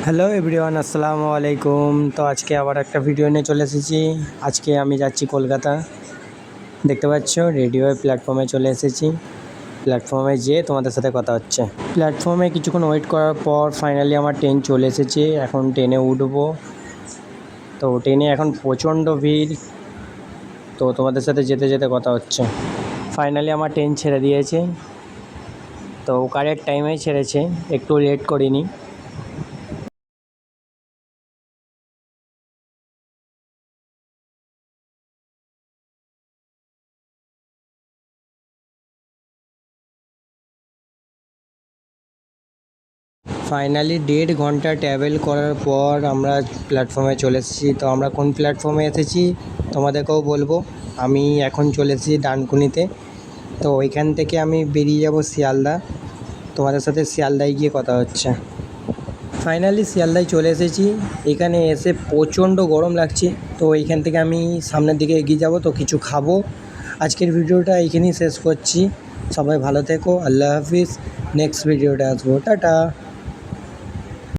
Hello everyone, আসসালামু আলাইকুম। তো আজকে আবার একটা ভিডিও নিয়ে চলে এসেছি। আজকে আমি যাচ্ছি কলকাতা। দেখতে পাচ্ছ রেডিও প্ল্যাটফর্মে চলে এসেছি। প্ল্যাটফর্মে যেয়ে তোমাদের সাথে কথা হচ্ছে। প্ল্যাটফর্মে কিছুক্ষণ ওয়েট করার পর ফাইনালি আমার ট্রেন চলে এসেছে। এখন ট্রেনে উঠবো। তো ট্রেনে এখন প্রচণ্ড ভিড়। তো তোমাদের সাথে যেতে যেতে কথা হচ্ছে। ফাইনালি আমার ট্রেন ছেড়ে দিয়েছে। তো কারেক্ট টাইমেই ছেড়েছে, একটু লেট করিনি। ফাইনালি 1.5 ঘন্টা ট্রাভেল করার পর আমরা প্ল্যাটফর্মে চলে এসেছি। তো আমরা কোন প্ল্যাটফর্মে এসেছি তোমাদেরকেও বলবো। আমি এখন চলে এসেছি ডানকুনিতে। তো ওইখান থেকে আমি বেরিয়ে যাব শিয়ালদা। তোমাদের সাথে শিয়ালদায় গিয়ে কথা হচ্ছে। ফাইনালি শিয়ালদায় চলে এসেছি। এখানে এসে প্রচণ্ড গরম লাগছে। তো এইখান থেকে আমি সামনের দিকে এগিয়ে যাব, তো কিছু খাবো। আজকের ভিডিওটা এইখানেই শেষ করছি। সবাই ভালো থেকো, আল্লাহ হাফিজ। নেক্সট ভিডিওটা আসবো, টাটা।